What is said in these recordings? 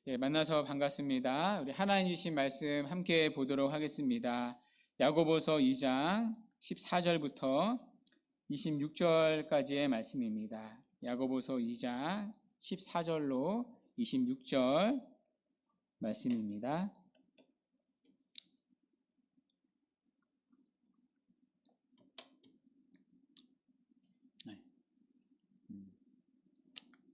만나서 반갑습니다. 우리 하나님 주신 말씀 함께 보도록 하겠습니다. 야고보서 2장 14절부터 26절까지의 말씀입니다. 야고보서 2장 14절로 26절 말씀입니다.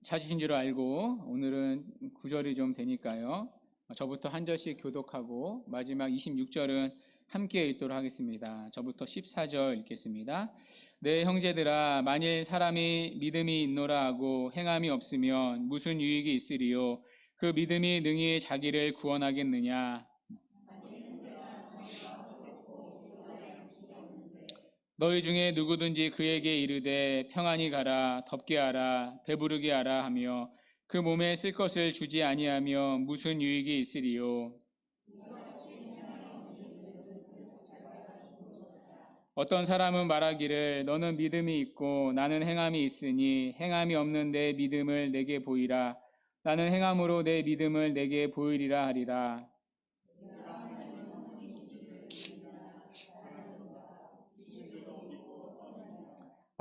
찾으신 줄 알고 오늘은 9절이 좀 되니까요. 저부터 한 절씩 교독하고 마지막 26절은 함께 읽도록 하겠습니다. 저부터 14절 읽겠습니다. 내 형제들아, 만일 사람이 믿음이 있노라 하고 행함이 없으면 무슨 유익이 있으리요? 그 믿음이 능히 자기를 구원하겠느냐? 너희 중에 누구든지 그에게 이르되 평안히 가라, 덥게 하라, 배부르게 하라 하며 그 몸에 쓸 것을 주지 아니하며 무슨 유익이 있으리요? 어떤 사람은 말하기를 너는 믿음이 있고 나는 행함이 있으니 행함이 없는 내 믿음을 내게 보이라. 나는 행함으로 내 믿음을 내게 보이리라 하리라.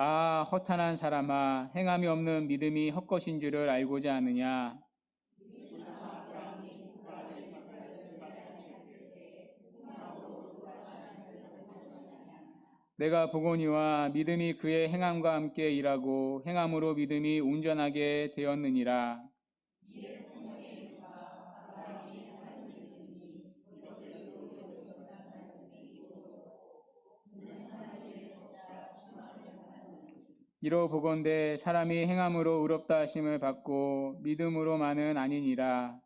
아, 허탄한 사람아, 행함이 없는 믿음이 헛것인 줄을 알고자 하느냐? 내가 보거니와 믿음이 그의 행함과 함께 일하고 행함으로 믿음이 온전하게 되었느니라. 이로 보건대 사람이 행함으로 의롭다 하심을 받고 믿음으로만은 아니니라.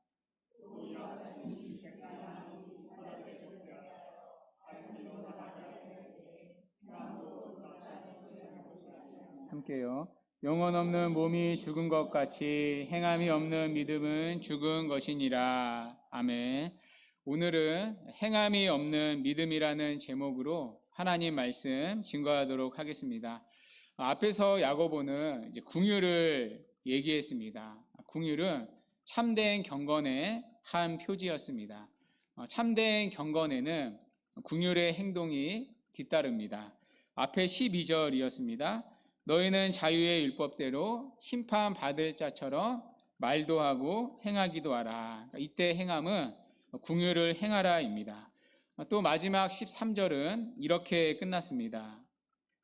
함께요. 영혼 없는 몸이 죽은 것 같이 행함이 없는 믿음은 죽은 것이니라. 아멘. 오늘은 행함이 없는 믿음이라는 제목으로 하나님 말씀 증거하도록 하겠습니다. 앞에서 야고보는 이제 궁유를 얘기했습니다. 궁유는 참된 경건의 한 표지였습니다. 참된 경건에는 궁유의 행동이 뒤따릅니다. 앞에 12절이었습니다. 너희는 자유의 율법대로 심판받을 자처럼 말도 하고 행하기도 하라. 이때 행함은 궁유를 행하라입니다. 또 마지막 13절은 이렇게 끝났습니다.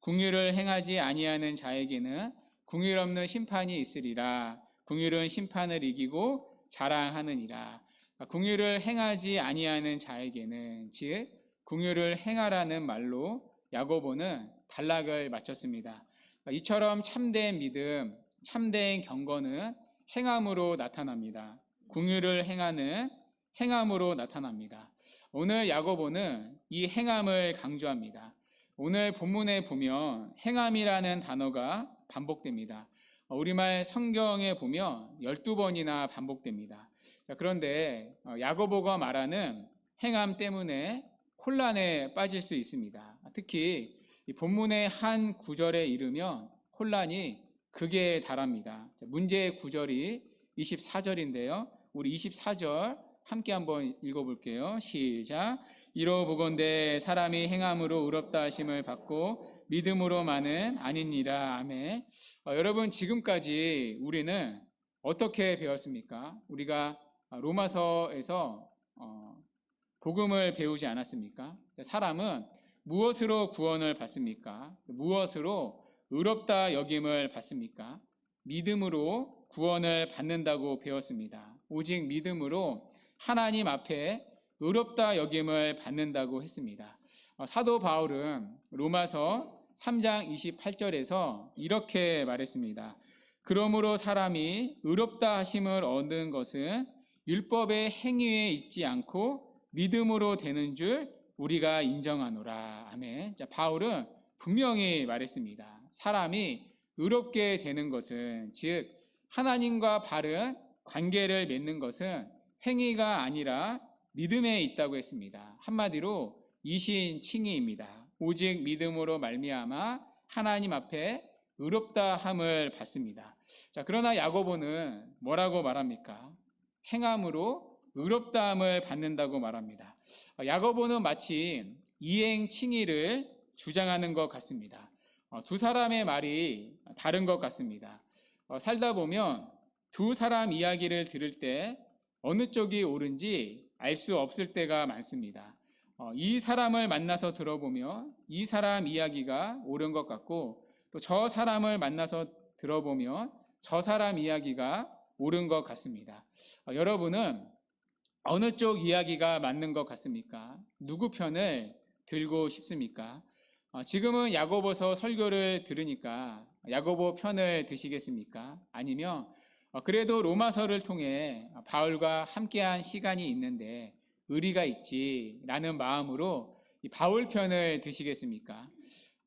궁유를 행하지 아니하는 자에게는 궁유 없는 심판이 있으리라. 궁유는 심판을 이기고 자랑하느니라. 궁유를 행하지 아니하는 자에게는, 즉 궁유를 행하라는 말로 야고보는 단락을 마쳤습니다. 이처럼 참된 믿음, 참된 경건은 행함으로 나타납니다. 궁유를 행하는 행함으로 나타납니다. 오늘 야고보는 이 행함을 강조합니다. 오늘 본문에 보면 행함이라는 단어가 반복됩니다. 우리말 성경에 보면 12번이나 반복됩니다. 그런데 야고보가 말하는 행함 때문에 혼란에 빠질 수 있습니다. 특히 이 본문의 한 구절에 이르면 혼란이 극에 달합니다. 문제의 구절이 24절인데요. 우리 24절 함께 한번 읽어볼게요. 시작. 이로 보건대 사람이 행함으로 의롭다 하심을 받고 믿음으로만은 아니니라. 아멘. 여러분, 지금까지 우리는 어떻게 배웠습니까? 우리가 로마서에서 복음을 배우지 않았습니까? 사람은 무엇으로 구원을 받습니까? 무엇으로 의롭다 여김을 받습니까? 믿음으로 구원을 받는다고 배웠습니다. 오직 믿음으로 하나님 앞에 의롭다 여김을 받는다고 했습니다. 사도 바울은 로마서 3장 28절에서 이렇게 말했습니다. 그러므로 사람이 의롭다 하심을 얻는 것은 율법의 행위에 있지 않고 믿음으로 되는 줄 우리가 인정하노라. 아멘. 자, 바울은 분명히 말했습니다. 사람이 의롭게 되는 것은, 즉 하나님과 바른 관계를 맺는 것은 행위가 아니라 믿음에 있다고 했습니다. 한마디로 이신칭의입니다. 오직 믿음으로 말미암아 하나님 앞에 의롭다 함을 받습니다. 자, 그러나 야고보는 뭐라고 말합니까? 행함으로 의롭다함을 받는다고 말합니다. 야고보는 마치 이행칭의를 주장하는 것 같습니다. 두 사람의 말이 다른 것 같습니다. 살다 보면 두 사람 이야기를 들을 때 어느 쪽이 옳은지 알 수 없을 때가 많습니다. 이 사람을 만나서 들어보면 이 사람 이야기가 옳은 것 같고, 또 저 사람을 만나서 들어보면 저 사람 이야기가 옳은 것 같습니다. 여러분은 어느 쪽 이야기가 맞는 것 같습니까? 누구 편을 들고 싶습니까? 지금은 야고보서 설교를 들으니까 야고보 편을 드시겠습니까? 아니면 그래도 로마서를 통해 바울과 함께한 시간이 있는데 의리가 있지라는 마음으로 이 바울 편을 드시겠습니까?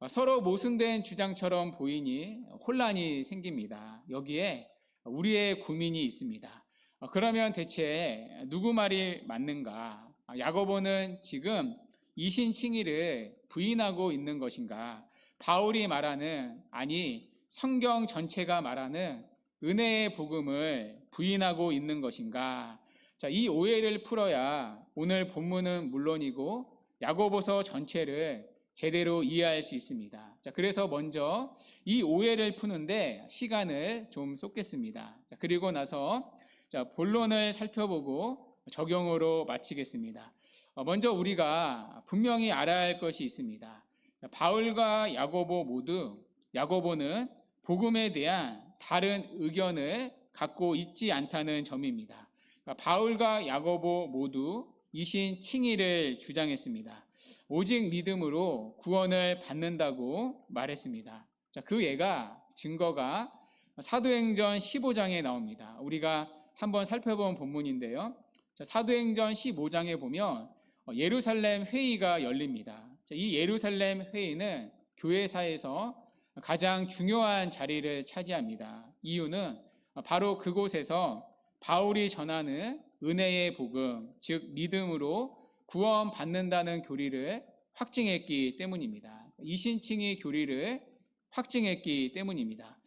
서로 모순된 주장처럼 보이니 혼란이 생깁니다. 여기에 우리의 고민이 있습니다. 그러면 대체 누구 말이 맞는가? 야고보는 지금 이신칭의를 부인하고 있는 것인가? 바울이 말하는, 아니 성경 전체가 말하는 은혜의 복음을 부인하고 있는 것인가? 자, 이 오해를 풀어야 오늘 본문은 물론이고 야고보서 전체를 제대로 이해할 수 있습니다. 자, 그래서 먼저 이 오해를 푸는데 시간을 좀 쏟겠습니다. 자, 그리고 나서 본론을 살펴보고 적용으로 마치겠습니다. 먼저 우리가 분명히 알아야 할 것이 있습니다. 바울과 야고보 모두, 야고보는 복음에 대한 다른 의견을 갖고 있지 않다는 점입니다. 바울과 야고보 모두 이신칭의를 주장했습니다. 오직 믿음으로 구원을 받는다고 말했습니다. 자, 그 증거가 사도행전 15장에 나옵니다. 우리가 한번 살펴본 본문인데요. 자, 사도행전 15장에 보면 예루살렘 회의가 열립니다. 자, 이 예루살렘 회의는 교회사에서 가장 중요한 자리를 차지합니다. 이유는 바로 그곳에서 바울이 전하는 은혜의 복음, 즉 믿음으로 구원받는다는 교리를 확증했기 때문입니다. 이신칭의 교리를 확증했기 때문입니다.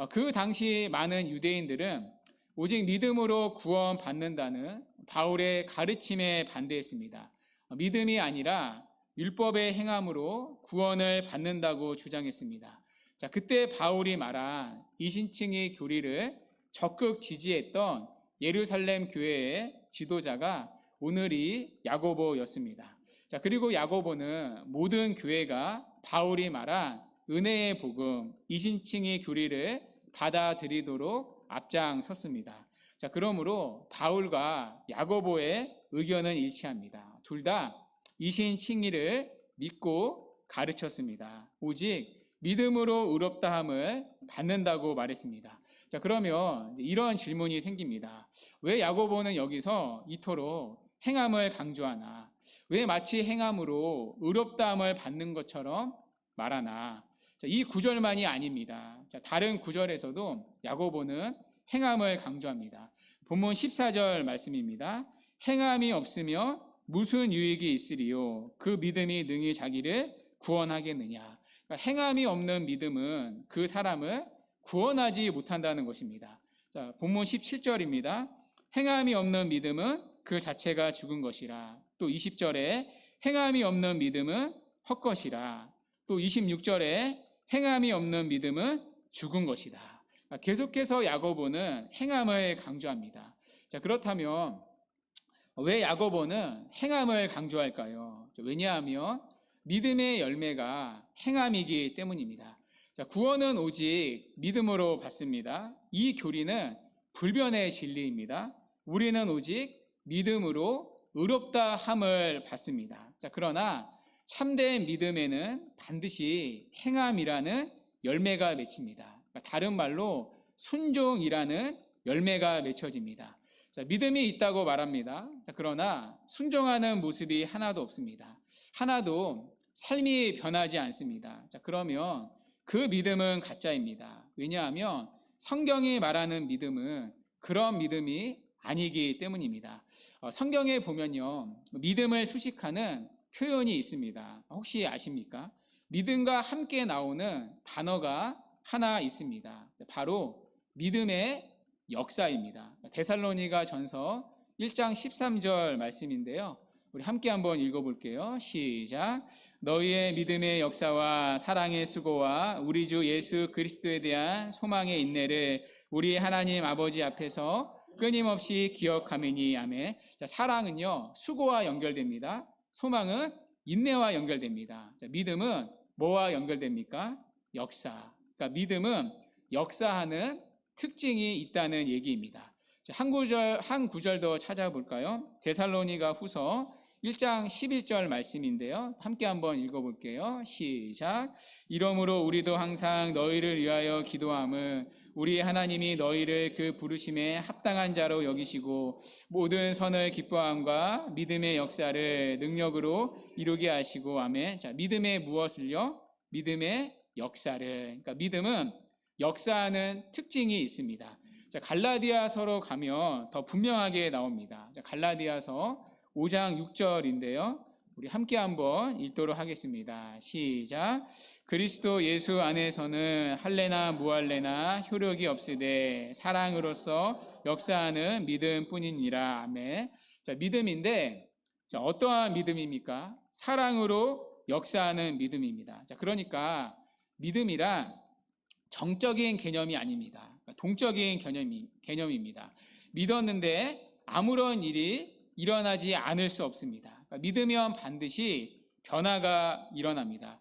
그 당시 많은 유대인들은 오직 믿음으로 구원받는다는 바울의 가르침에 반대했습니다. 믿음이 아니라 율법의 행함으로 구원을 받는다고 주장했습니다. 자, 그때 바울이 말한 이신칭의 교리를 적극 지지했던 예루살렘 교회의 지도자가 오늘이 야고보였습니다. 자, 그리고 야고보는 모든 교회가 바울이 말한 은혜의 복음, 이신칭의 교리를 받아들이도록 앞장섰습니다. 자, 그러므로 바울과 야고보의 의견은 일치합니다. 둘 다 이신칭의를 믿고 가르쳤습니다. 오직 믿음으로 의롭다함을 받는다고 말했습니다. 자, 그러면 이런 질문이 생깁니다. 왜 야고보는 여기서 이토록 행함을 강조하나? 왜 마치 행함으로 의롭다함을 받는 것처럼 말하나? 자, 이 구절만이 아닙니다. 자, 다른 구절에서도 야고보는 행함을 강조합니다. 본문 14절 말씀입니다. 행함이 없으면 무슨 유익이 있으리요? 그 믿음이 능히 자기를 구원하겠느냐? 그러니까 행함이 없는 믿음은 그 사람을 구원하지 못한다는 것입니다. 자, 본문 17절입니다. 행함이 없는 믿음은 그 자체가 죽은 것이라. 또 20절에 행함이 없는 믿음은 헛것이라. 또 26절에 행함이 없는 믿음은 죽은 것이다. 계속해서 야고보는 행함을 강조합니다. 자, 그렇다면 왜 야고보는 행함을 강조할까요? 왜냐하면 믿음의 열매가 행함이기 때문입니다. 자, 구원은 오직 믿음으로 받습니다. 이 교리는 불변의 진리입니다. 우리는 오직 믿음으로 의롭다 함을 받습니다. 자, 그러나 참된 믿음에는 반드시 행함이라는 열매가 맺힙니다. 다른 말로 순종이라는 열매가 맺혀집니다. 자, 믿음이 있다고 말합니다. 자, 그러나 순종하는 모습이 하나도 없습니다. 하나도 삶이 변하지 않습니다. 자, 그러면 그 믿음은 가짜입니다. 왜냐하면 성경이 말하는 믿음은 그런 믿음이 아니기 때문입니다. 성경에 보면요, 믿음을 수식하는 표현이 있습니다. 혹시 아십니까? 믿음과 함께 나오는 단어가 하나 있습니다. 바로 믿음의 역사입니다. 데살로니가 전서 1장 13절 말씀인데요. 우리 함께 한번 읽어볼게요. 시작. 너희의 믿음의 역사와 사랑의 수고와 우리 주 예수 그리스도에 대한 소망의 인내를 우리 하나님 아버지 앞에서 끊임없이 기억하매니. 아멘. 자, 사랑은요 수고와 연결됩니다. 소망은 인내와 연결됩니다. 자, 믿음은 뭐와 연결됩니까? 역사. 그러니까 믿음은 역사하는 특징이 있다는 얘기입니다. 자, 한 구절 더 찾아볼까요? 데살로니가 후서 1장 11절 말씀인데요. 함께 한번 읽어볼게요. 시작. 이러므로 우리도 항상 너희를 위하여 기도함은 우리 하나님이 너희를 그 부르심에 합당한 자로 여기시고 모든 선을 기뻐함과 믿음의 역사를 능력으로 이루게 하시고. 아멘. 자, 믿음의 무엇을요? 믿음의 역사를. 그러니까 믿음은 역사하는 특징이 있습니다. 자, 갈라디아서로 가면 더 분명하게 나옵니다. 자, 갈라디아서 5장 6절인데요. 우리 함께 한번 읽도록 하겠습니다. 시작. 그리스도 예수 안에서는 할례나 무할례나 효력이 없으되 사랑으로서 역사하는 믿음뿐이니라. 아멘. 자, 믿음인데 자, 어떠한 믿음입니까? 사랑으로 역사하는 믿음입니다. 자, 그러니까 믿음이란 정적인 개념이 아닙니다. 동적인 개념입니다. 믿었는데 아무런 일이 일어나지 않을 수 없습니다. 믿으면 반드시 변화가 일어납니다.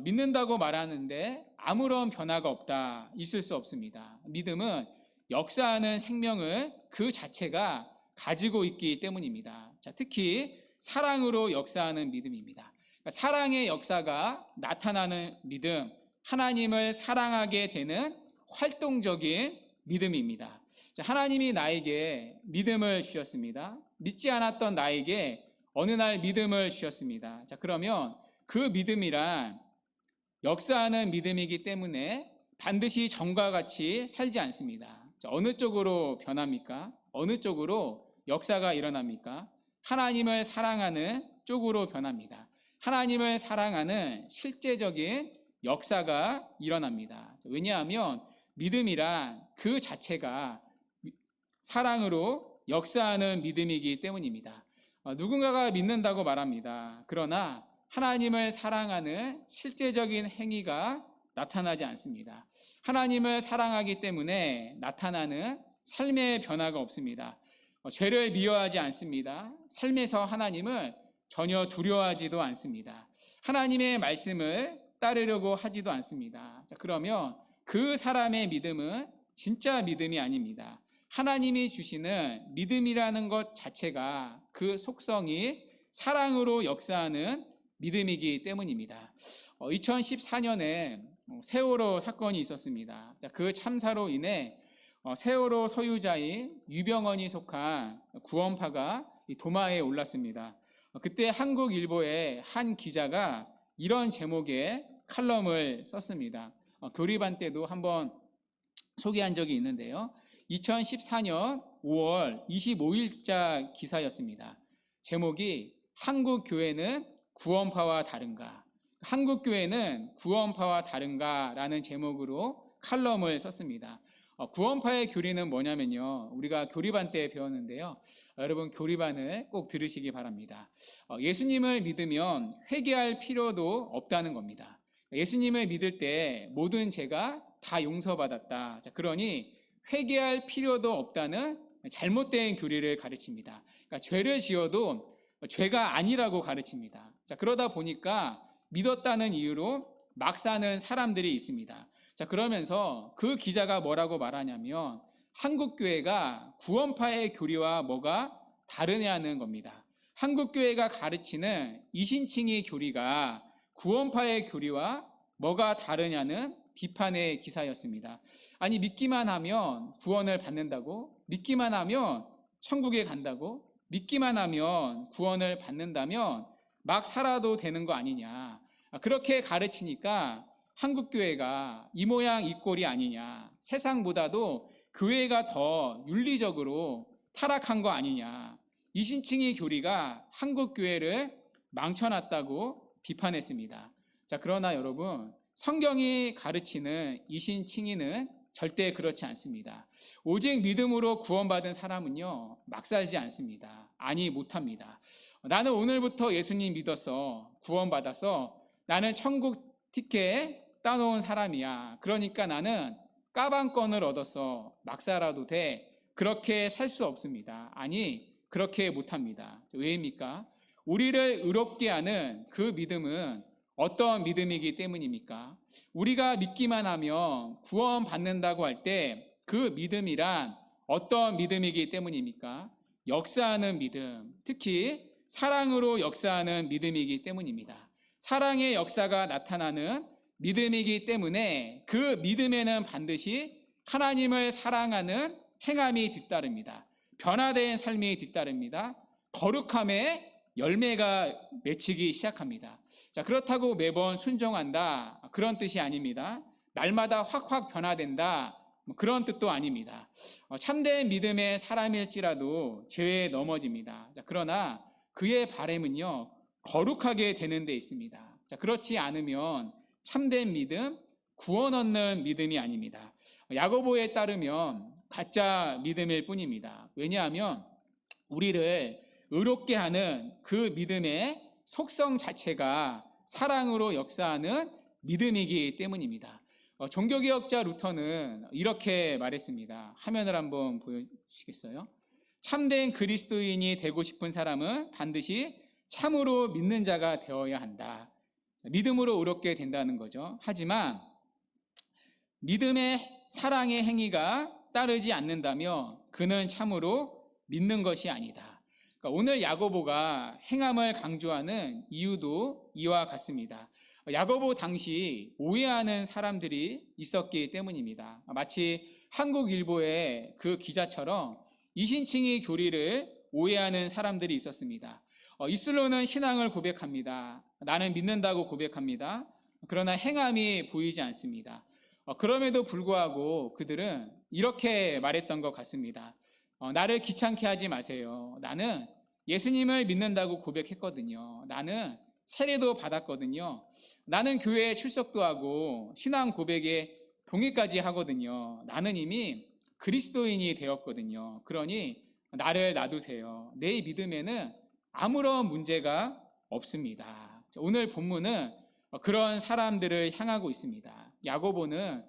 믿는다고 말하는데 아무런 변화가 없다, 있을 수 없습니다. 믿음은 역사하는 생명을 그 자체가 가지고 있기 때문입니다. 자, 특히 사랑으로 역사하는 믿음입니다. 사랑의 역사가 나타나는 믿음, 하나님을 사랑하게 되는 활동적인 믿음입니다. 자, 하나님이 나에게 믿음을 주셨습니다. 믿지 않았던 나에게 어느 날 믿음을 주셨습니다. 자, 그러면 그 믿음이란 역사하는 믿음이기 때문에 반드시 전과 같이 살지 않습니다. 자, 어느 쪽으로 변합니까? 어느 쪽으로 역사가 일어납니까? 하나님을 사랑하는 쪽으로 변합니다. 하나님을 사랑하는 실제적인 역사가 일어납니다. 왜냐하면 믿음이란 그 자체가 사랑으로 역사하는 믿음이기 때문입니다. 누군가가 믿는다고 말합니다. 그러나 하나님을 사랑하는 실제적인 행위가 나타나지 않습니다. 하나님을 사랑하기 때문에 나타나는 삶의 변화가 없습니다. 죄를 미워하지 않습니다. 삶에서 하나님을 전혀 두려워하지도 않습니다. 하나님의 말씀을 따르려고 하지도 않습니다. 자, 그러면 그 사람의 믿음은 진짜 믿음이 아닙니다. 하나님이 주시는 믿음이라는 것 자체가 그 속성이 사랑으로 역사하는 믿음이기 때문입니다. 2014년에 세월호 사건이 있었습니다. 자, 그 참사로 인해 세월호 소유자인 유병언이 속한 구원파가 도마에 올랐습니다. 그때 한국일보의 한 기자가 이런 제목의 칼럼을 썼습니다. 교리반 때도 한번 소개한 적이 있는데요. 2014년 5월 25일자 기사였습니다. 제목이 한국 교회는 구원파와 다른가? 한국 교회는 구원파와 다른가라는 제목으로 칼럼을 썼습니다. 구원파의 교리는 뭐냐면요. 우리가 교리반 때 배웠는데요. 여러분 교리반을 꼭 들으시기 바랍니다. 예수님을 믿으면 회개할 필요도 없다는 겁니다. 예수님을 믿을 때 모든 죄가 다 용서받았다. 자, 그러니 회개할 필요도 없다는 잘못된 교리를 가르칩니다. 그러니까 죄를 지어도 죄가 아니라고 가르칩니다. 자, 그러다 보니까 믿었다는 이유로 막 사는 사람들이 있습니다. 자, 그러면서 그 기자가 뭐라고 말하냐면 한국교회가 구원파의 교리와 뭐가 다르냐는 겁니다. 한국교회가 가르치는 이신칭의 교리가 구원파의 교리와 뭐가 다르냐는 비판의 기사였습니다. 아니, 믿기만 하면 구원을 받는다고? 믿기만 하면 천국에 간다고? 믿기만 하면 구원을 받는다면 막 살아도 되는 거 아니냐? 그렇게 가르치니까 한국교회가 이 모양 이 꼴이 아니냐, 세상보다도 교회가 더 윤리적으로 타락한 거 아니냐, 이신칭의 교리가 한국교회를 망쳐놨다고 비판했습니다. 자, 그러나 여러분, 성경이 가르치는 이신칭의는 절대 그렇지 않습니다. 오직 믿음으로 구원받은 사람은요, 막 살지 않습니다. 아니, 못합니다. 나는 오늘부터 예수님 믿어서 구원받아서 나는 천국 티켓 따놓은 사람이야. 그러니까 나는 까방권을 얻어서 막 살아도 돼. 그렇게 살 수 없습니다. 아니, 그렇게 못합니다. 왜입니까? 우리를 의롭게 하는 그 믿음은 어떤 믿음이기 때문입니까? 우리가 믿기만 하면 구원받는다고 할 때 그 믿음이란 어떤 믿음이기 때문입니까? 역사하는 믿음, 특히 사랑으로 역사하는 믿음이기 때문입니다. 사랑의 역사가 나타나는 믿음이기 때문에 그 믿음에는 반드시 하나님을 사랑하는 행함이 뒤따릅니다. 변화된 삶이 뒤따릅니다. 거룩함의 열매가 맺히기 시작합니다. 자, 그렇다고 매번 순종한다, 그런 뜻이 아닙니다. 날마다 확확 변화된다, 그런 뜻도 아닙니다. 참된 믿음의 사람일지라도 죄에 넘어집니다. 자, 그러나 그의 바람은요, 거룩하게 되는 데 있습니다. 자, 그렇지 않으면 참된 믿음, 구원 얻는 믿음이 아닙니다. 야고보에 따르면 가짜 믿음일 뿐입니다. 왜냐하면 우리를 의롭게 하는 그 믿음의 속성 자체가 사랑으로 역사하는 믿음이기 때문입니다. 종교개혁자 루터는 이렇게 말했습니다. 화면을 한번 보여주시겠어요? 참된 그리스도인이 되고 싶은 사람은 반드시 참으로 믿는 자가 되어야 한다. 믿음으로 의롭게 된다는 거죠. 하지만 믿음의 사랑의 행위가 따르지 않는다면 그는 참으로 믿는 것이 아니다. 그러니까 오늘 야고보가 행함을 강조하는 이유도 이와 같습니다. 야고보 당시 오해하는 사람들이 있었기 때문입니다. 마치 한국일보의 그 기자처럼 이신칭의 교리를 오해하는 사람들이 있었습니다. 입술로는 신앙을 고백합니다. 나는 믿는다고 고백합니다. 그러나 행함이 보이지 않습니다. 그럼에도 불구하고 그들은 이렇게 말했던 것 같습니다. 나를 귀찮게 하지 마세요. 나는 예수님을 믿는다고 고백했거든요. 나는 세례도 받았거든요. 나는 교회에 출석도 하고 신앙 고백에 동의까지 하거든요. 나는 이미 그리스도인이 되었거든요. 그러니 나를 놔두세요. 내 믿음에는 아무런 문제가 없습니다. 오늘 본문은 그런 사람들을 향하고 있습니다. 야고보는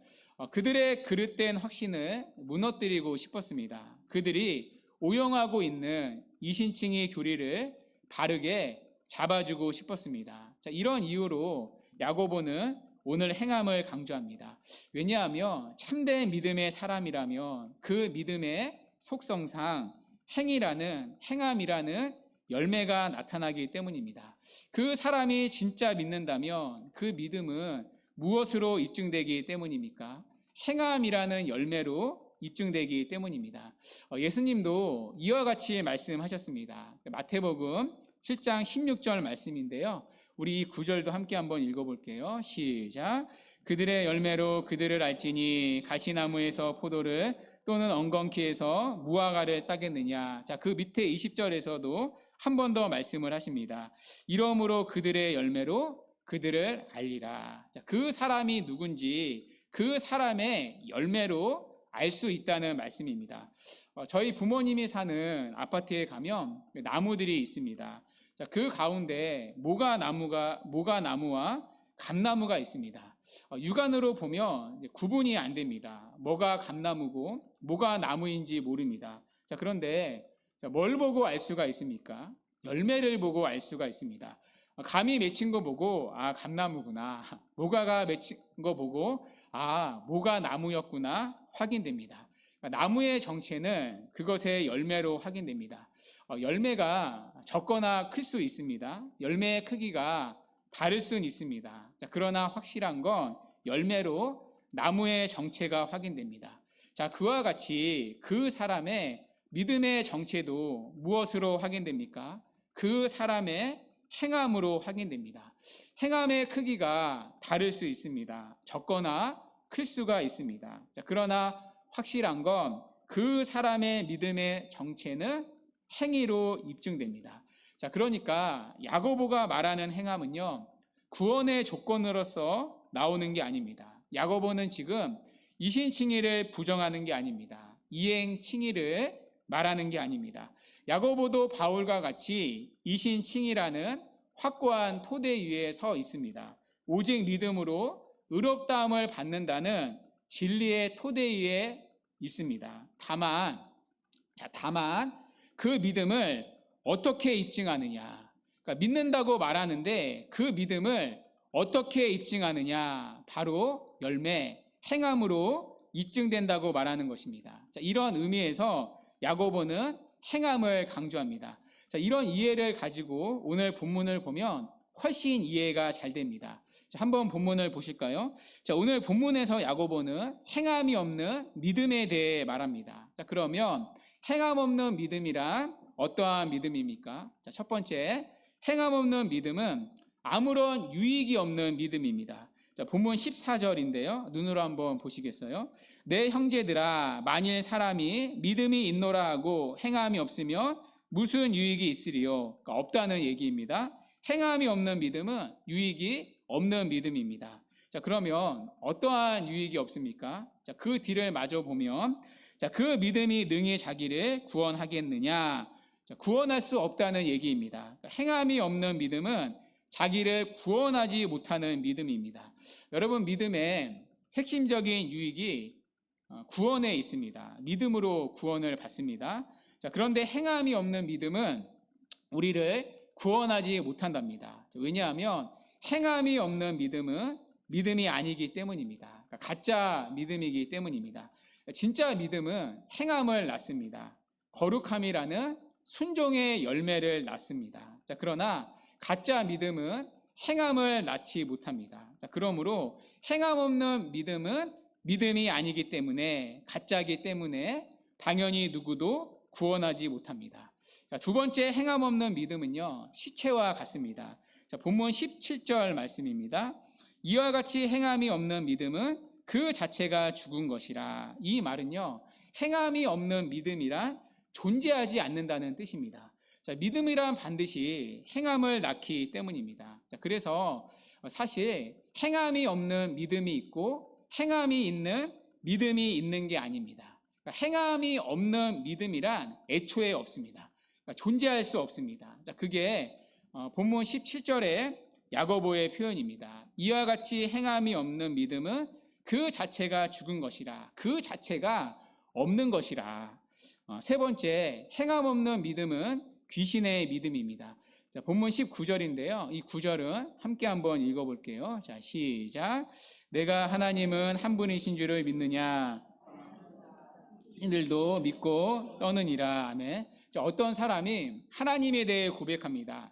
그들의 그릇된 확신을 무너뜨리고 싶었습니다. 그들이 오용하고 있는 이신칭의 교리를 바르게 잡아주고 싶었습니다. 자, 이런 이유로 야고보는 오늘 행함을 강조합니다. 왜냐하면 참된 믿음의 사람이라면 그 믿음의 속성상 행함이라는 열매가 나타나기 때문입니다. 그 사람이 진짜 믿는다면 그 믿음은 무엇으로 입증되기 때문입니까? 행함이라는 열매로 입증되기 때문입니다. 예수님도 이와 같이 말씀하셨습니다. 마태복음 7장 16절 말씀인데요. 우리 이 구절도 함께 한번 읽어볼게요. 시작. 그들의 열매로 그들을 알지니 가시나무에서 포도를 또는 엉겅퀴에서 무화과를 따겠느냐. 자, 그 밑에 20절에서도 한 번 더 말씀을 하십니다. 이러므로 그들의 열매로 그들을 알리라. 자, 그 사람이 누군지 그 사람의 열매로 알 수 있다는 말씀입니다. 저희 부모님이 사는 아파트에 가면 나무들이 있습니다. 자, 그 가운데 모가나무와 감나무가 있습니다. 육안으로 보면 구분이 안 됩니다. 뭐가 감나무고 뭐가 나무인지 모릅니다. 자, 그런데 뭘 보고 알 수가 있습니까? 열매를 보고 알 수가 있습니다. 감이 맺힌 거 보고 감나무구나. 모가가 맺힌 거 보고 모가 나무였구나 확인됩니다. 나무의 정체는 그것의 열매로 확인됩니다. 열매가 적거나 클 수 있습니다. 열매의 크기가 다를 수는 있습니다. 자, 그러나 확실한 건 열매로 나무의 정체가 확인됩니다. 자, 그와 같이 그 사람의 믿음의 정체도 무엇으로 확인됩니까? 그 사람의 행함으로 확인됩니다. 행함의 크기가 다를 수 있습니다. 적거나 클 수가 있습니다. 자, 그러나 확실한 건 그 사람의 믿음의 정체는 행위로 입증됩니다. 자, 그러니까 야고보가 말하는 행함은요, 구원의 조건으로서 나오는 게 아닙니다. 야고보는 지금 이신칭의를 부정하는 게 아닙니다. 이행칭의를 말하는 게 아닙니다. 야고보도 바울과 같이 이신칭의라는 확고한 토대 위에 서 있습니다. 오직 믿음으로 의롭다함을 받는다는 진리의 토대 위에 있습니다. 다만 그 믿음을 어떻게 입증하느냐? 그러니까 믿는다고 말하는데 그 믿음을 어떻게 입증하느냐? 바로 열매, 행함으로 입증된다고 말하는 것입니다. 이런 의미에서 야고보는 행함을 강조합니다. 이런 이해를 가지고 오늘 본문을 보면 훨씬 이해가 잘 됩니다. 한번 본문을 보실까요? 오늘 본문에서 야고보는 행함이 없는 믿음에 대해 말합니다. 그러면 행함 없는 믿음이란 어떠한 믿음입니까? 첫 번째, 행함 없는 믿음은 아무런 유익이 없는 믿음입니다. 본문 14절인데요. 눈으로 한번 보시겠어요? 내 형제들아, 만일 사람이 믿음이 있노라 하고 행함이 없으면 무슨 유익이 있으리요? 그러니까 없다는 얘기입니다. 행함이 없는 믿음은 유익이 없는 믿음입니다. 그러면 어떠한 유익이 없습니까? 그 뒤를 마저 보면 그 믿음이 능히 자기를 구원하겠느냐? 구원할 수 없다는 얘기입니다. 행함이 없는 믿음은 자기를 구원하지 못하는 믿음입니다. 여러분, 믿음의 핵심적인 유익이 구원에 있습니다. 믿음으로 구원을 받습니다. 그런데 행함이 없는 믿음은 우리를 구원하지 못한답니다. 왜냐하면 행함이 없는 믿음은 믿음이 아니기 때문입니다. 가짜 믿음이기 때문입니다. 진짜 믿음은 행함을 낳습니다. 거룩함이라는 순종의 열매를 낳습니다. 그러나 가짜 믿음은 행함을 낳지 못합니다. 그러므로 행함 없는 믿음은 믿음이 아니기 때문에, 가짜이기 때문에 당연히 누구도 구원하지 못합니다. 두 번째 행함 없는 믿음은요, 시체와 같습니다. 본문 17절 말씀입니다. 이와 같이 행함이 없는 믿음은 그 자체가 죽은 것이라. 이 말은요, 행함이 없는 믿음이란 존재하지 않는다는 뜻입니다. 믿음이란 반드시 행함을 낳기 때문입니다. 그래서 사실 행함이 없는 믿음이 있고 행함이 있는 믿음이 있는 게 아닙니다. 행함이 없는 믿음이란 애초에 없습니다. 존재할 수 없습니다. 그게 본문 17절의 야고보의 표현입니다. 이와 같이 행함이 없는 믿음은 그 자체가 죽은 것이라. 그 자체가 없는 것이라. 세 번째, 행함 없는 믿음은 귀신의 믿음입니다. 본문 19절인데요. 이 9절은 함께 한번 읽어볼게요. 시작. 내가 하나님은 한 분이신 줄을 믿느냐? 신들도 믿고 떠느니라. 아멘. 어떤 사람이 하나님에 대해 고백합니다.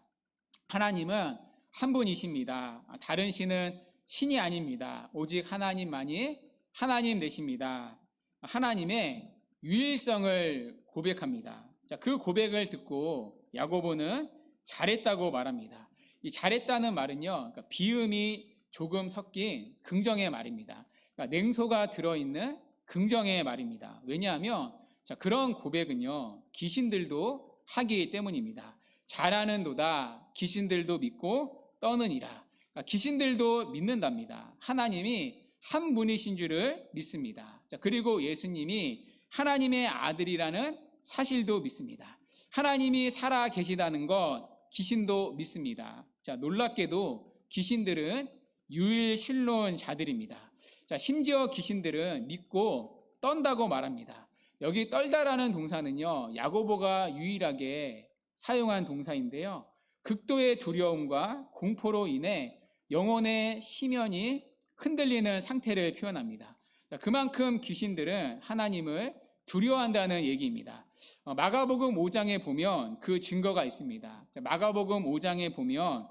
하나님은 한 분이십니다. 다른 신은 신이 아닙니다. 오직 하나님만이 하나님 되십니다. 하나님의 유일성을 고백합니다. 그 고백을 듣고 야고보는 잘했다고 말합니다. 이 잘했다는 말은요, 그러니까 비음이 조금 섞인 긍정의 말입니다. 그러니까 냉소가 들어있는 긍정의 말입니다. 왜냐하면 그런 고백은요, 귀신들도 하기 때문입니다. 잘하는도다 귀신들도 믿고 떠느니라. 그러니까 귀신들도 믿는답니다. 하나님이 한 분이신 줄을 믿습니다. 그리고 예수님이 하나님의 아들이라는 사실도 믿습니다. 하나님이 살아 계시다는 것 귀신도 믿습니다. 놀랍게도 귀신들은 유일신론자들입니다. 심지어 귀신들은 믿고 떤다고 말합니다. 여기 떨다라는 동사는요, 야고보가 유일하게 사용한 동사인데요, 극도의 두려움과 공포로 인해 영혼의 심연이 흔들리는 상태를 표현합니다. 그만큼 귀신들은 하나님을 두려워한다는 얘기입니다. 마가복음 5장에 보면 그 증거가 있습니다. 마가복음 5장에 보면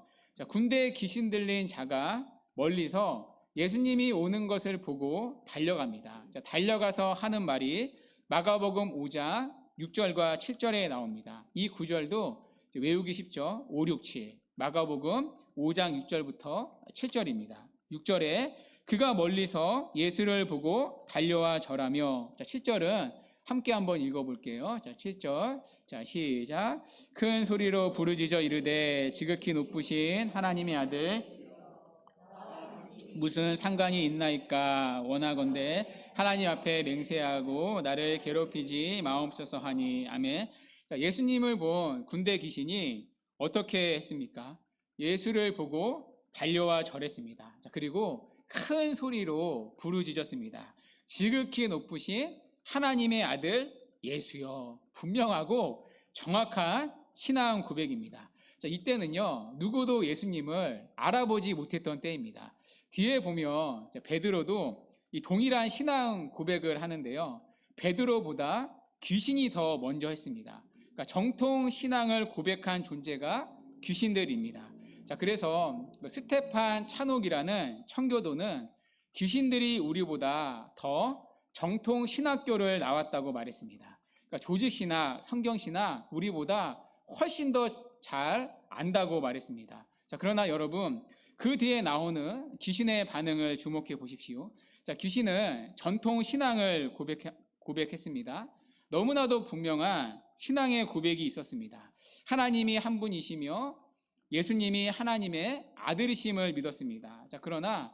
군대에 귀신 들린 자가 멀리서 예수님이 오는 것을 보고 달려갑니다. 달려가서 하는 말이 마가복음 5장 6절과 7절에 나옵니다. 이 구절도 외우기 쉽죠. 5, 6, 7 마가복음 5장 6절부터 7절입니다. 6절에 그가 멀리서 예수를 보고 달려와 절하며, 7절은 함께 한번 읽어볼게요. 7절 시작. 큰 소리로 부르짖어 이르되 지극히 높으신 하나님의 아들 무슨 상관이 있나이까? 원하건대 하나님 앞에 맹세하고 나를 괴롭히지 마옵소서 하니. 아멘. 예수님을 본 군대 귀신이 어떻게 했습니까? 예수를 보고 달려와 절했습니다. 그리고 큰 소리로 부르짖었습니다. 지극히 높으신 하나님의 아들 예수여. 분명하고 정확한 신앙 고백입니다. 이때는요, 누구도 예수님을 알아보지 못했던 때입니다. 뒤에 보면 베드로도 이 동일한 신앙 고백을 하는데요, 베드로보다 귀신이 더 먼저 했습니다. 그러니까 정통 신앙을 고백한 존재가 귀신들입니다. 그래서 스테판 차녹이라는 청교도는 귀신들이 우리보다 더 정통 신학교를 나왔다고 말했습니다. 그러니까 조직신학, 성경신학 우리보다 훨씬 더 잘 안다고 말했습니다. 그러나 여러분, 그 뒤에 나오는 귀신의 반응을 주목해 보십시오. 귀신은 전통 신앙을 고백했습니다. 너무나도 분명한 신앙의 고백이 있었습니다. 하나님이 한 분이시며 예수님이 하나님의 아들이심을 믿었습니다. 그러나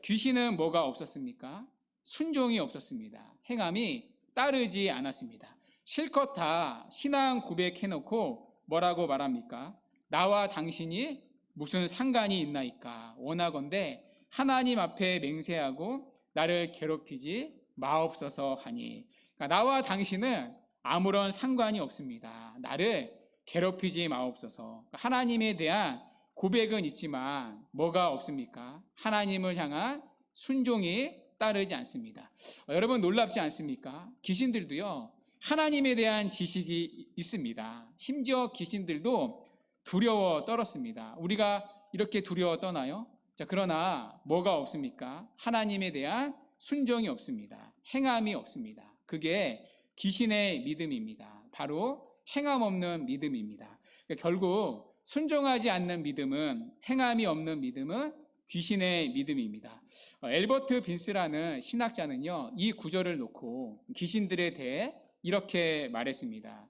귀신은 뭐가 없었습니까? 순종이 없었습니다. 행함이 따르지 않았습니다. 실컷 다 신앙 고백해놓고 뭐라고 말합니까? 나와 당신이 무슨 상관이 있나이까? 원하건대 하나님 앞에 맹세하고 나를 괴롭히지 마옵소서 하니. 그러니까 나와 당신은 아무런 상관이 없습니다. 나를 괴롭히지 마옵소서. 하나님에 대한 고백은 있지만 뭐가 없습니까? 하나님을 향한 순종이 따르지 않습니다. 여러분, 놀랍지 않습니까? 귀신들도요, 하나님에 대한 지식이 있습니다. 심지어 귀신들도 두려워 떨었습니다. 우리가 이렇게 두려워 떠나요? 그러나 뭐가 없습니까? 하나님에 대한 순종이 없습니다. 행함이 없습니다. 그게 귀신의 믿음입니다. 바로 행함 없는 믿음입니다. 결국 순종하지 않는 믿음은, 행함이 없는 믿음은 귀신의 믿음입니다. 엘버트 빈스라는 신학자는요, 이 구절을 놓고 귀신들에 대해 이렇게 말했습니다.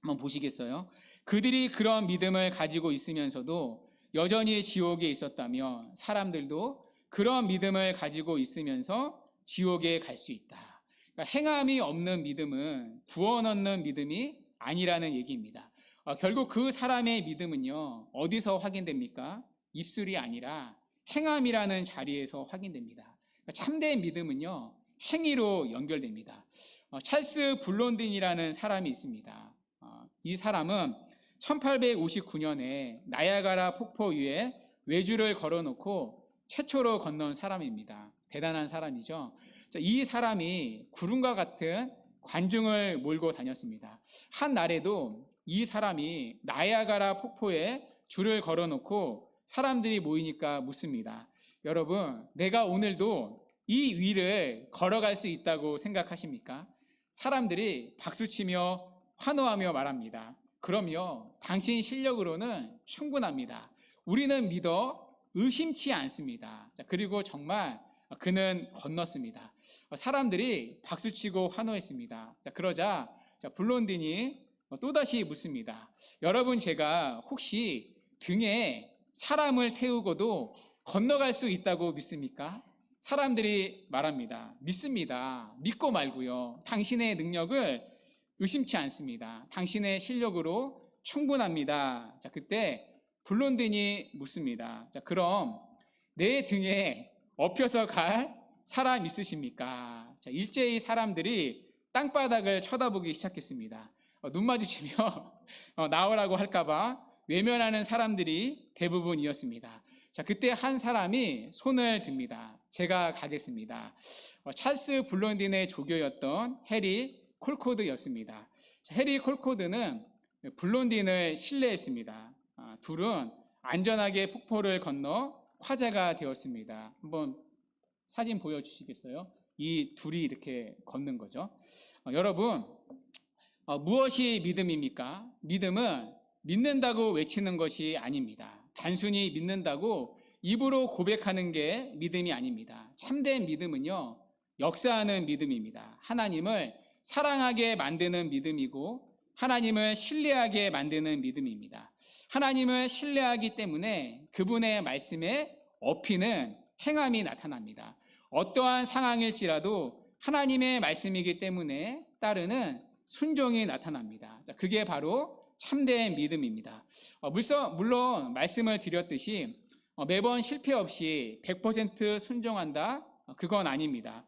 한번 보시겠어요? 그들이 그런 믿음을 가지고 있으면서도 여전히 지옥에 있었다면 사람들도 그런 믿음을 가지고 있으면서 지옥에 갈 수 있다. 그러니까 행함이 없는 믿음은 구원 얻는 믿음이 아니라는 얘기입니다. 결국 그 사람의 믿음은요, 어디서 확인됩니까? 입술이 아니라 행함이라는 자리에서 확인됩니다. 그러니까 참된 믿음은요, 행위로 연결됩니다. 찰스 블론딘이라는 사람이 있습니다. 이 사람은 1859년에 나야가라 폭포 위에 외주를 걸어놓고 최초로 건넌 사람입니다. 대단한 사람이죠. 이 사람이 구름과 같은 관중을 몰고 다녔습니다. 한 날에도 이 사람이 나야가라 폭포에 줄을 걸어놓고 사람들이 모이니까 묻습니다. 여러분, 내가 오늘도 이 위를 걸어갈 수 있다고 생각하십니까? 사람들이 박수치며 환호하며 말합니다. 그럼요, 당신 실력으로는 충분합니다. 우리는 믿어 의심치 않습니다. 그리고 정말 그는 건넜습니다. 사람들이 박수치고 환호했습니다. 그러자 블론딘이 또다시 묻습니다. 여러분, 제가 혹시 등에 사람을 태우고도 건너갈 수 있다고 믿습니까? 사람들이 말합니다. 믿습니다. 믿고 말고요. 당신의 능력을 의심치 않습니다. 당신의 실력으로 충분합니다. 그때 블론딘이 묻습니다. 그럼 내 등에 엎혀서 갈 사람 있으십니까? 일제히 사람들이 땅바닥을 쳐다보기 시작했습니다. 눈 마주치며 나오라고 할까봐 외면하는 사람들이 대부분이었습니다. 그때 한 사람이 손을 듭니다. 제가 가겠습니다. 찰스 블론딘의 조교였던 해리 콜코드였습니다. 해리 콜코드는 블론딘을 신뢰했습니다. 둘은 안전하게 폭포를 건너 화제가 되었습니다. 한번 사진 보여주시겠어요? 이 둘이 이렇게 걷는 거죠. 여러분, 무엇이 믿음입니까? 믿음은 믿는다고 외치는 것이 아닙니다. 단순히 믿는다고 입으로 고백하는 게 믿음이 아닙니다. 참된 믿음은요, 역사하는 믿음입니다. 하나님을 사랑하게 만드는 믿음이고 하나님을 신뢰하게 만드는 믿음입니다. 하나님을 신뢰하기 때문에 그분의 말씀에 업히는 행함이 나타납니다. 어떠한 상황일지라도 하나님의 말씀이기 때문에 따르는 순종이 나타납니다. 자, 그게 바로 참된 믿음입니다. 물론 말씀을 드렸듯이 매번 실패 없이 100% 순종한다? 그건 아닙니다.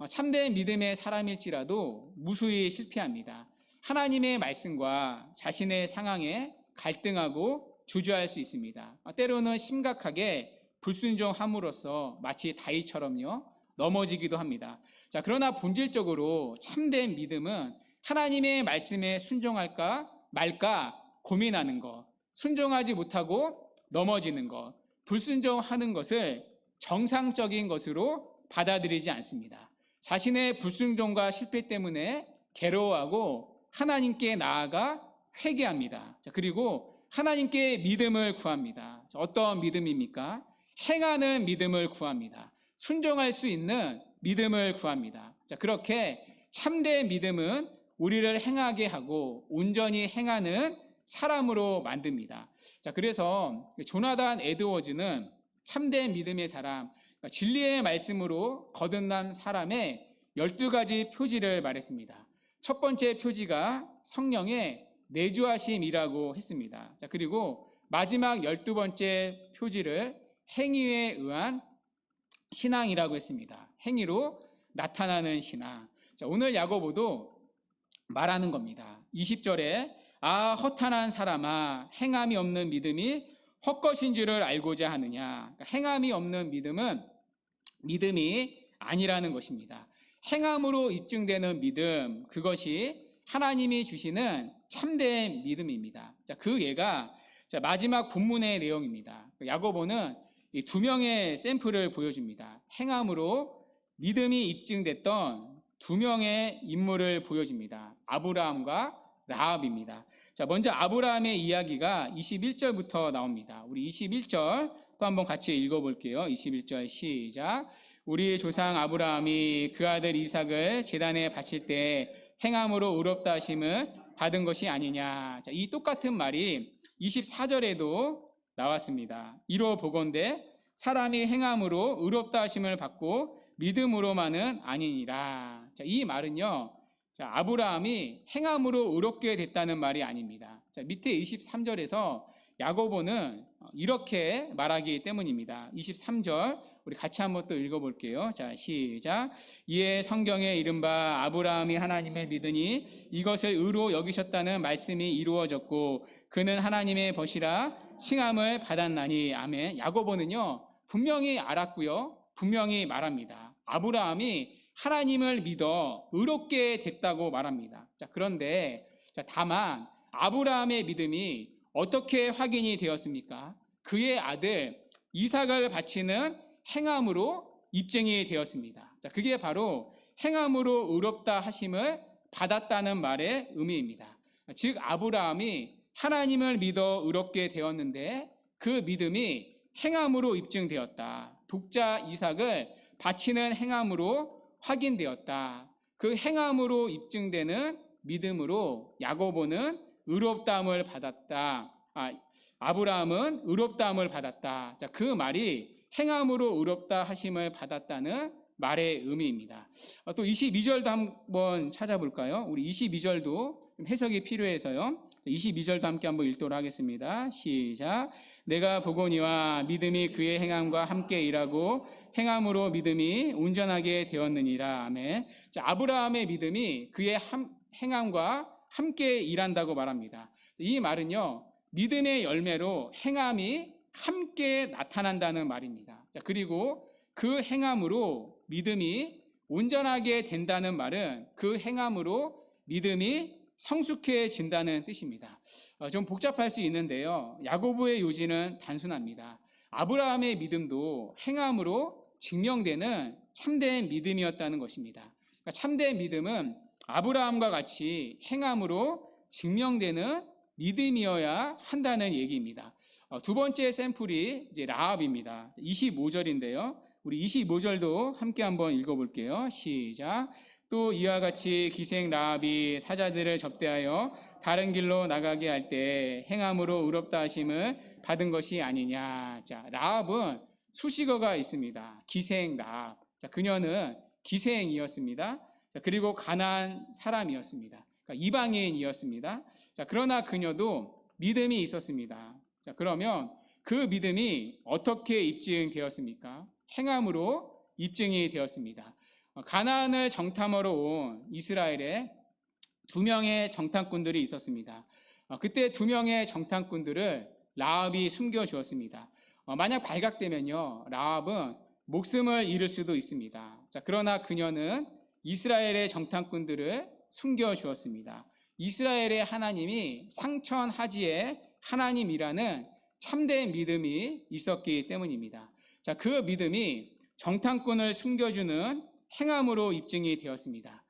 참된 믿음의 사람일지라도 무수히 실패합니다. 하나님의 말씀과 자신의 상황에 갈등하고 주저할 수 있습니다. 때로는 심각하게 불순종함으로써 마치 다윗처럼요 넘어지기도 합니다. 자, 그러나 본질적으로 참된 믿음은 하나님의 말씀에 순종할까 말까 고민하는 것, 순종하지 못하고 넘어지는 것, 불순종하는 것을 정상적인 것으로 받아들이지 않습니다. 자신의 불순종과 실패 때문에 괴로워하고 하나님께 나아가 회개합니다. 자, 그리고 하나님께 믿음을 구합니다. 자, 어떤 믿음입니까? 행하는 믿음을 구합니다. 순종할 수 있는 믿음을 구합니다. 자, 그렇게 참된 믿음은 우리를 행하게 하고 온전히 행하는 사람으로 만듭니다. 자, 그래서 조나단 에드워즈는 참된 믿음의 사람, 진리의 말씀으로 거듭난 사람의 12가지 표지를 말했습니다. 첫 번째 표지가 성령의 내주하심이라고 했습니다. 자, 그리고 마지막 12번째 표지를 행위에 의한 신앙이라고 했습니다. 행위로 나타나는 신앙. 자, 오늘 야고보도 말하는 겁니다. 20절에 허탄한 사람아, 행함이 없는 믿음이 헛것인 줄을 알고자 하느냐. 그러니까 행함이 없는 믿음은 믿음이 아니라는 것입니다. 행함으로 입증되는 믿음, 그것이 하나님이 주시는 참된 믿음입니다. 자, 그 예가 마지막 본문의 내용입니다. 야고보는 이 두 명의 샘플을 보여줍니다. 행함으로 믿음이 입증됐던 두 명의 인물을 보여줍니다. 아브라함과 라합입니다. 자, 먼저 아브라함의 이야기가 21절부터 나옵니다. 우리 21절 또 한번 같이 읽어볼게요. 21절 시작. 우리 조상 아브라함이 그 아들 이삭을 제단에 바칠 때 행함으로 의롭다 하심을 받은 것이 아니냐. 자, 이 똑같은 말이 24절에도 나왔습니다. 이로 보건대 사람이 행함으로 의롭다 하심을 받고 믿음으로만은 아니니라. 자, 이 말은요, 자, 아브라함이 행함으로 의롭게 됐다는 말이 아닙니다. 자, 밑에 23절에서 야고보는 이렇게 말하기 때문입니다. 23절 우리 같이 한번 또 읽어볼게요. 자, 시작. 이에 성경에 이른바 아브라함이 하나님을 믿으니 이것을 의로 여기셨다는 말씀이 이루어졌고 그는 하나님의 벗이라 칭함을 받았나니. 아멘. 야고보는요 분명히 알았고요, 분명히 말합니다. 아브라함이 하나님을 믿어 의롭게 됐다고 말합니다. 자, 그런데 다만 아브라함의 믿음이 어떻게 확인이 되었습니까? 그의 아들 이삭을 바치는 행함으로 입증이 되었습니다. 자, 그게 바로 행함으로 의롭다 하심을 받았다는 말의 의미입니다. 즉 아브라함이 하나님을 믿어 의롭게 되었는데 그 믿음이 행함으로 입증되었다. 독자 이삭을 바치는 행함으로 확인되었다. 그 행함으로 입증되는 믿음으로 야고보는 의롭다함을 받았다. 아브라함은 의롭다함을 받았다. 자, 그 말이 행함으로 의롭다 하심을 받았다는 말의 의미입니다. 또 22절도 한번 찾아볼까요? 우리 22절도 해석이 필요해서요. 22절도 함께 한번 읽도록 하겠습니다. 시작. 내가 보거니와 믿음이 그의 행함과 함께 일하고 행함으로 믿음이 온전하게 되었느니라. 아멘. 자, 아브라함의 믿음이 그의 행함과 함께 일한다고 말합니다. 이 말은요, 믿음의 열매로 행함이 함께 나타난다는 말입니다. 자, 그리고 그 행함으로 믿음이 온전하게 된다는 말은 그 행함으로 믿음이 성숙해진다는 뜻입니다. 좀 복잡할 수 있는데요, 야고보의 요지는 단순합니다. 아브라함의 믿음도 행함으로 증명되는 참된 믿음이었다는 것입니다. 그러니까 참된 믿음은 아브라함과 같이 행함으로 증명되는 믿음이어야 한다는 얘기입니다. 두 번째 샘플이 이제 라합입니다. 25절인데요. 우리 25절도 함께 한번 읽어볼게요. 시작. 또 이와 같이 기생 라합이 사자들을 접대하여 다른 길로 나가게 할 때 행함으로 의롭다 하심을 받은 것이 아니냐. 자, 라합은 수식어가 있습니다. 기생 라합. 자, 그녀는 기생이었습니다. 자, 그리고 가난한 사람이었습니다. 그러니까 이방인이었습니다. 자, 그러나 그녀도 믿음이 있었습니다. 자, 그러면 그 믿음이 어떻게 입증되었습니까? 행함으로 입증이 되었습니다. 가나안을 정탐하러 온 이스라엘에 2명의 정탐꾼들이 있었습니다. 그때 2명의 정탐꾼들을 라합이 숨겨주었습니다. 만약 발각되면요, 라합은 목숨을 잃을 수도 있습니다. 자, 그러나 그녀는 이스라엘의 정탐꾼들을 숨겨주었습니다. 이스라엘의 하나님이 상천하지의 하나님이라는 참된 믿음이 있었기 때문입니다. 자, 그 믿음이 정탐꾼을 숨겨주는 행함으로 입증이 되었습니다.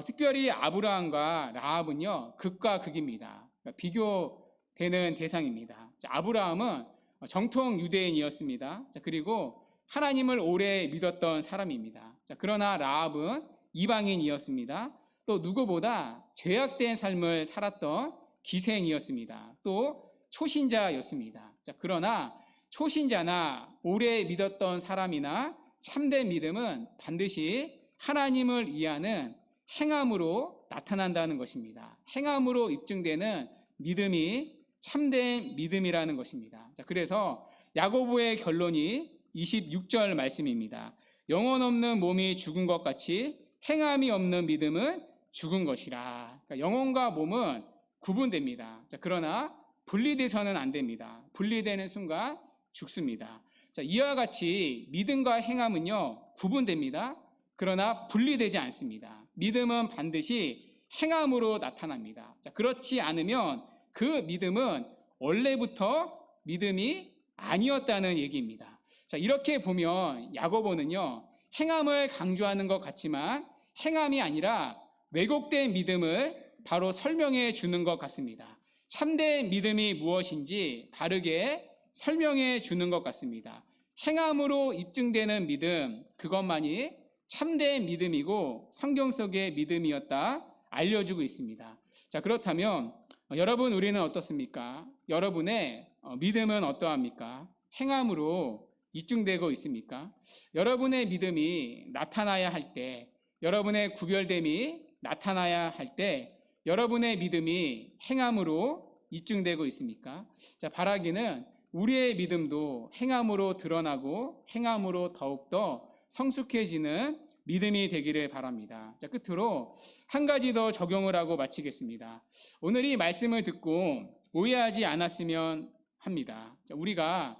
특별히 아브라함과 라합은요, 극과 극입니다. 그러니까 비교되는 대상입니다. 자, 아브라함은 정통 유대인이었습니다. 자, 그리고 하나님을 오래 믿었던 사람입니다. 자, 그러나 라합은 이방인이었습니다. 또 누구보다 죄악된 삶을 살았던 기생이었습니다. 또 초신자였습니다. 자, 그러나 초신자나 오래 믿었던 사람이나 참된 믿음은 반드시 하나님을 이해하는 행함으로 나타난다는 것입니다. 행함으로 입증되는 믿음이 참된 믿음이라는 것입니다. 자, 그래서 야고보의 결론이 26절 말씀입니다. 영혼 없는 몸이 죽은 것 같이 행함이 없는 믿음은 죽은 것이라. 그러니까 영혼과 몸은 구분됩니다. 자, 그러나 분리돼서는 안 됩니다. 분리되는 순간 죽습니다. 자, 이와 같이 믿음과 행함은요, 구분됩니다. 그러나 분리되지 않습니다. 믿음은 반드시 행함으로 나타납니다. 자, 그렇지 않으면 그 믿음은 원래부터 믿음이 아니었다는 얘기입니다. 자, 이렇게 보면 야고보는요, 행함을 강조하는 것 같지만 행함이 아니라 왜곡된 믿음을 바로 설명해 주는 것 같습니다. 참된 믿음이 무엇인지 바르게 설명해 주는 것 같습니다. 행함으로 입증되는 믿음, 그것만이 참된 믿음이고 성경 속의 믿음이었다 알려주고 있습니다. 자, 그렇다면 여러분, 우리는 어떻습니까? 여러분의 믿음은 어떠합니까? 행함으로 입증되고 있습니까? 여러분의 믿음이 나타나야 할 때, 여러분의 구별됨이 나타나야 할 때, 여러분의 믿음이 행함으로 입증되고 있습니까? 자, 바라기는 우리의 믿음도 행함으로 드러나고 행함으로 더욱더 성숙해지는 믿음이 되기를 바랍니다. 자, 끝으로 한 가지 더 적용을 하고 마치겠습니다. 오늘 이 말씀을 듣고 오해하지 않았으면 합니다. 자, 우리가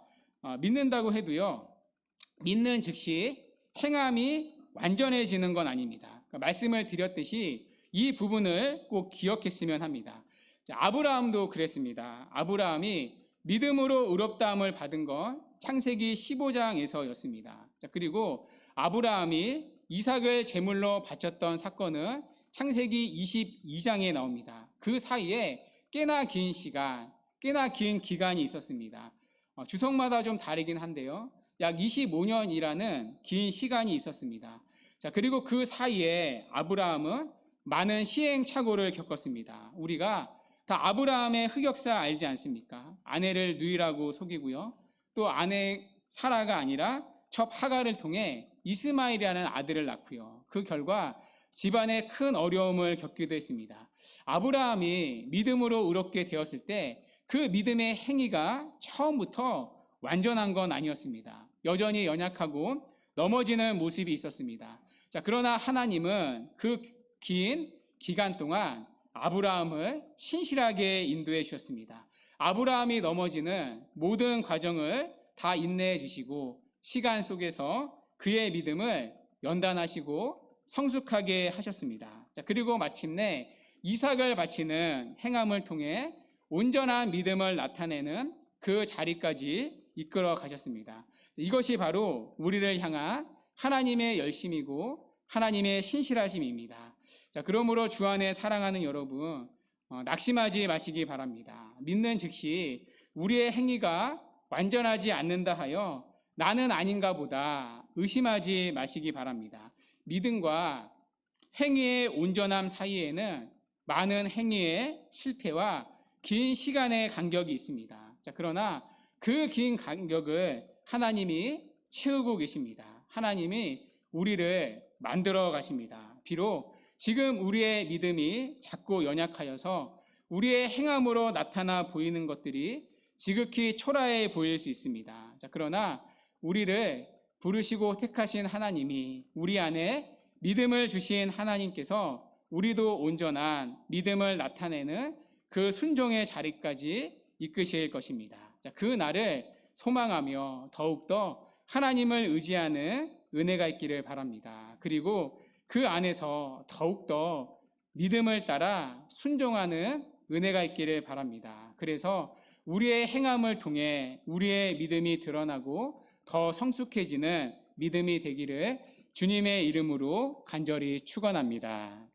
믿는다고 해도요, 믿는 즉시 행함이 완전해지는 건 아닙니다. 그러니까 말씀을 드렸듯이 이 부분을 꼭 기억했으면 합니다. 자, 아브라함도 그랬습니다. 아브라함이 믿음으로 의롭다함을 받은 건 창세기 15장에서였습니다. 자, 그리고 아브라함이 이삭을 제물로 바쳤던 사건은 창세기 22장에 나옵니다. 그 사이에 꽤나 긴 시간, 꽤나 긴 기간이 있었습니다. 주석마다 좀 다르긴 한데요, 약 25년이라는 긴 시간이 있었습니다. 자, 그리고 그 사이에 아브라함은 많은 시행착오를 겪었습니다. 우리가 다 아브라함의 흑역사 알지 않습니까? 아내를 누이라고 속이고요, 또 아내 사라가 아니라 첩 하갈을 통해 이스마엘이라는 아들을 낳고요, 그 결과 집안에 큰 어려움을 겪기도 했습니다. 아브라함이 믿음으로 의롭게 되었을 때 그 믿음의 행위가 처음부터 완전한 건 아니었습니다. 여전히 연약하고 넘어지는 모습이 있었습니다. 자, 그러나 하나님은 그 긴 기간 동안 아브라함을 신실하게 인도해 주셨습니다. 아브라함이 넘어지는 모든 과정을 다 인내해 주시고 시간 속에서 그의 믿음을 연단하시고 성숙하게 하셨습니다. 자, 그리고 마침내 이삭을 바치는 행함을 통해 온전한 믿음을 나타내는 그 자리까지 이끌어 가셨습니다. 이것이 바로 우리를 향한 하나님의 열심이고 하나님의 신실하심입니다. 자, 그러므로 주 안에 사랑하는 여러분, 낙심하지 마시기 바랍니다. 믿는 즉시 우리의 행위가 완전하지 않는다 하여 나는 아닌가 보다 의심하지 마시기 바랍니다. 믿음과 행위의 온전함 사이에는 많은 행위의 실패와 긴 시간의 간격이 있습니다. 자, 그러나 그 긴 간격을 하나님이 채우고 계십니다. 하나님이 우리를 만들어 가십니다. 비록 지금 우리의 믿음이 작고 연약하여서 우리의 행함으로 나타나 보이는 것들이 지극히 초라해 보일 수 있습니다. 자, 그러나 우리를 부르시고 택하신 하나님이, 우리 안에 믿음을 주신 하나님께서 우리도 온전한 믿음을 나타내는 그 순종의 자리까지 이끄실 것입니다. 자, 그 날을 소망하며 더욱더 하나님을 의지하는 은혜가 있기를 바랍니다. 그리고 그 안에서 더욱더 믿음을 따라 순종하는 은혜가 있기를 바랍니다. 그래서 우리의 행함을 통해 우리의 믿음이 드러나고 더 성숙해지는 믿음이 되기를 주님의 이름으로 간절히 축원합니다.